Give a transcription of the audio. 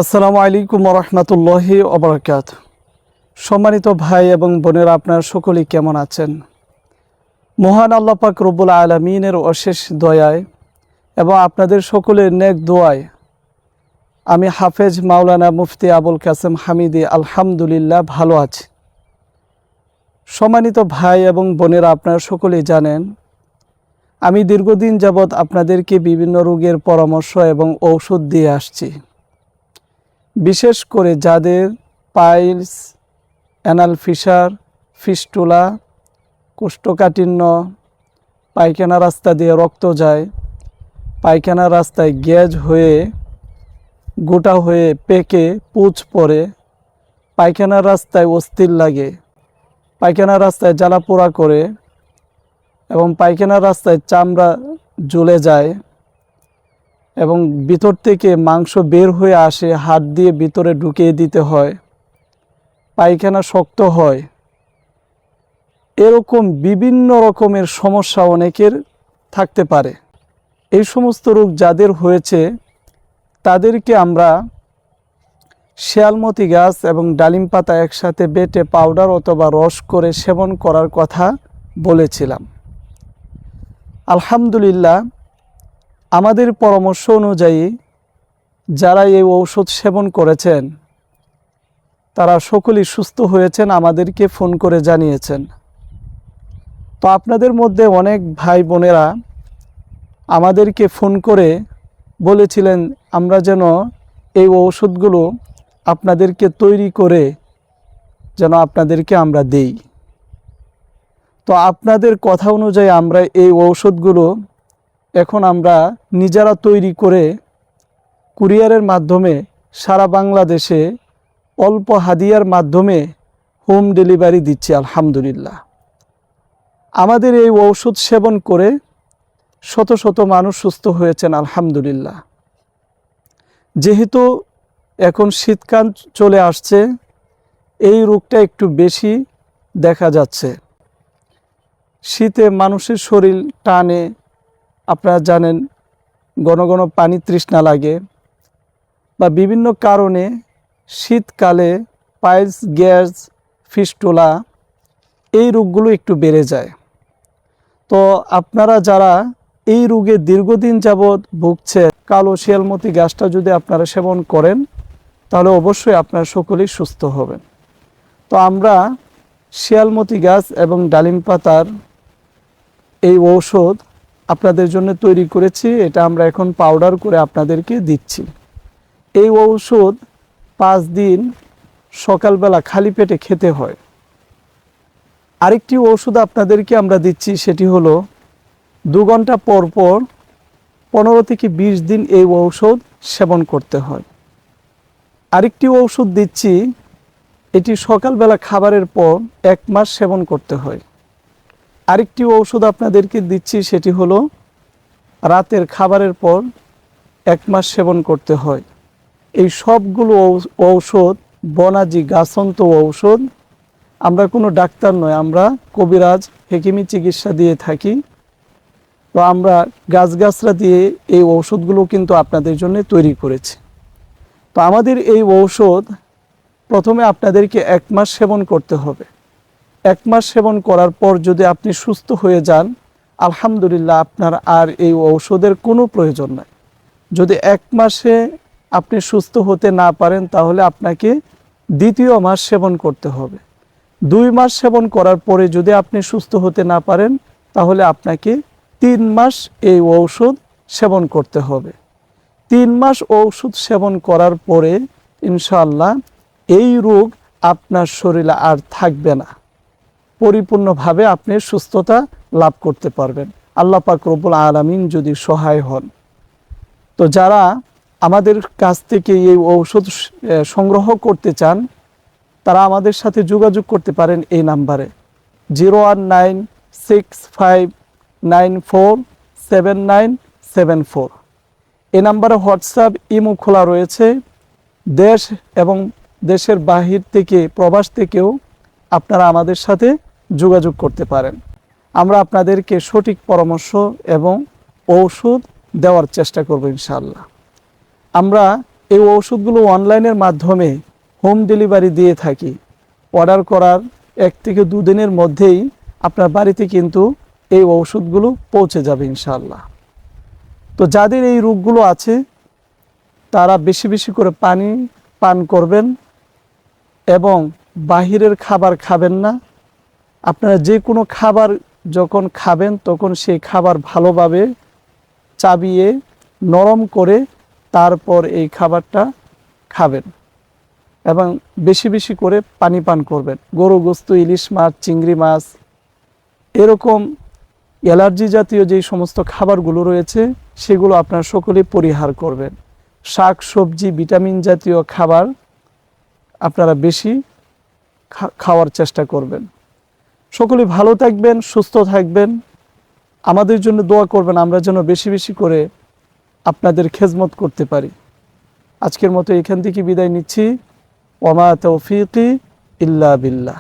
আসসালামু আলাইকুম রহমতুল্লাহি ওবরাকাত। সম্মানিত ভাই এবং বোনেরা, আপনার সকলেই কেমন আছেন? মহান আল্লাহ পাক রব্বুল আলামিনের অশেষ দয়ায় এবং আপনাদের সকলের নেক দোয়ায় আমি হাফেজ মাওলানা মুফতি আবুল কাসেম হামিদি আলহামদুলিল্লাহ ভালো আছি। সম্মানিত ভাই এবং বোনেরা, আপনারা সকলেই জানেন আমি দীর্ঘদিন যাবৎ আপনাদেরকে বিভিন্ন রোগের পরামর্শ এবং ঔষধ দিয়ে আসছি। বিশেষ করে যাদের পাইলস, অ্যানাল ফিশার, ফিস্টুলা, কোষ্ঠকাঠিন্য, পায়খানা রাস্তা দিয়ে রক্ত যায়, পায়খানা রাস্তায় গ্যাজ হয়ে গোটা হয়ে পেকে পুঁজ পড়ে, পায়খানা রাস্তায় অস্থির লাগে, পায়খানা রাস্তায় জ্বালা পোড়া করে এবং পায়খানা রাস্তায় চামড়া জ্বলে যায় এবং ভিতর থেকে মাংস বের হয়ে আসে, হাত দিয়ে ভিতরে ঢুকিয়ে দিতে হয়, পায়খানা শক্ত হয়, এরকম বিভিন্ন রকমের সমস্যা অনেকের থাকতে পারে। এই সমস্ত রোগ যাদের হয়েছে তাদেরকে আমরা শিয়ালমতি গাছ এবং ডালিম পাতা একসাথে বেটে পাউডার অথবা রস করে সেবন করার কথা বলেছিলাম। আলহামদুলিল্লাহ, আমাদের পরামর্শ অনুযায়ী যারা এই ঔষধ সেবন করেছেন তারা সকলেই সুস্থ হয়েছেন, আমাদেরকে ফোন করে জানিয়েছেন। তো আপনাদের মধ্যে অনেক ভাই বোনেরা আমাদেরকে ফোন করে বলেছিলেন আমরা যেন এই ঔষধগুলো আপনাদেরকে তৈরি করে যেন আপনাদেরকে আমরা দেই। তো আপনাদের কথা অনুযায়ী আমরা এই ঔষধগুলো এখন আমরা নিজেরা তৈরি করে কুরিয়ারের মাধ্যমে সারা বাংলাদেশে অল্প হাদিয়ার মাধ্যমে হোম ডেলিভারি দিচ্ছি। আলহামদুলিল্লাহ, আমাদের এই ঔষধ সেবন করে শত শত মানুষ সুস্থ হয়েছেন আলহামদুলিল্লাহ। যেহেতু এখন শীতকাল চলে আসছে, এই রোগটা একটু বেশি দেখা যাচ্ছে। শীতে মানুষের শরীর টানে, আপনারা জানেন ঘন ঘন পানি তৃষ্ণা লাগে, বা বিভিন্ন কারণে শীতকালে পাইলস, গ্যাস, ফিস্টুলা এই রোগগুলো একটু বেড়ে যায়। তো আপনারা যারা এই রোগে দীর্ঘদিন যাবৎ ভুগছেন, কালো শিয়ালমতি গাছটা যদি আপনারা সেবন করেন তাহলে অবশ্যই আপনারা সকলেই সুস্থ হবেন। তো আমরা শিয়ালমতি গাছ এবং ডালিম পাতার এই ঔষধ আপনাদের জন্য তৈরি করেছি। এটা আমরা এখন পাউডার করে আপনাদেরকে দিচ্ছি। এই ঔষধ 5 দিন সকালবেলা খালি পেটে খেতে হয়। আরেকটি ঔষধ আপনাদেরকে আমরা দিচ্ছি, সেটি হলো 2 ঘন্টা পর পর 15 থেকে 20 দিন এই ঔষধ সেবন করতে হয়। আরেকটি ঔষধ দিচ্ছি, এটি সকালবেলা খাবারের পর 1 মাস সেবন করতে হয়। আরেকটি ঔষধ আপনাদেরকে দিচ্ছি, সেটি হলো রাতের খাবারের পর 1 মাস সেবন করতে হয়। এই সবগুলো ঔষধ বনাজি গাছন্ত ঔষধ। আমরা কোনো ডাক্তার নয়, আমরা কবিরাজ হেকিমি চিকিৎসা দিয়ে থাকি। তো আমরা গাছগাছরা দিয়ে এই ঔষধগুলো কিন্তু আপনাদের জন্য তৈরি করেছি। তো আমাদের এই ঔষধ প্রথমে আপনাদেরকে 1 মাস সেবন করতে হবে। 1 মাস সেবন করার পর যদি আপনি সুস্থ হয়ে যান, আলহামদুলিল্লাহ, আপনার আর এই ঔষধের কোনো প্রয়োজন নাই। যদি 1 মাসে আপনি সুস্থ হতে না পারেন তাহলে আপনাকে 2য় মাস সেবন করতে হবে। 2 মাস সেবন করার পরে যদি আপনি সুস্থ হতে না পারেন তাহলে আপনাকে 3 মাস এই ঔষধ সেবন করতে হবে। 3 মাস ঔষধ সেবন করার পরে ইনশাআল্লাহ এই রোগ আপনার শরীরে আর থাকবে না। পরিপূর্ণভাবে আপনি সুস্থতা লাভ করতে পারবেন, আল্লাহ পাক রব্বুল আলামিন যদি সহায় হন। তো যারা আমাদের কাছ থেকে এই ঔষধ সংগ্রহ করতে চান তারা আমাদের সাথে যোগাযোগ করতে পারেন এই নাম্বারে 01965947974। এই নাম্বারে হোয়াটসঅ্যাপ, ইমো খোলা রয়েছে। দেশ এবং দেশের বাহির থেকে, প্রবাস থেকেও আপনারা আমাদের সাথে যোগাযোগ করতে পারেন। আমরা আপনাদেরকে সঠিক পরামর্শ এবং ঔষধ দেওয়ার চেষ্টা করব ইনশাআল্লাহ। আমরা এই ওষুধগুলো অনলাইনের মাধ্যমে হোম ডেলিভারি দিয়ে থাকি। অর্ডার করার 1 থেকে 2 দিনের মধ্যেই আপনার বাড়িতে কিন্তু এই ওষুধগুলো পৌঁছে যাবে ইনশাআল্লাহ। তো যাদের এই রোগগুলো আছে তারা বেশি বেশি করে পানি পান করবেন এবং বাহিরের খাবার খাবেন না। আপনারা যে কোনো খাবার যখন খাবেন তখন সেই খাবার ভালোভাবে চাবিয়ে নরম করে তারপর এই খাবারটা খাবেন এবং বেশি বেশি করে পানি পান করবেন। গরু গোস্ত, ইলিশ মাছ, চিংড়ি মাছ, এরকম অ্যালার্জি জাতীয় যেই সমস্ত খাবারগুলো রয়েছে সেগুলো আপনারা সকলেই পরিহার করবেন। শাক সবজি, ভিটামিন জাতীয় খাবার আপনারা বেশি খাওয়ার চেষ্টা করবেন। সকলে ভালো থাকবেন, সুস্থ থাকবেন, আমাদের জন্য দোয়া করবেন, আমরা যেন বেশি বেশি করে আপনাদের খেদমত করতে পারি। আজকের মতো এখান থেকে বিদায় নিচ্ছি। ওমা তৌফিকি ইল্লা বিল্লাহ।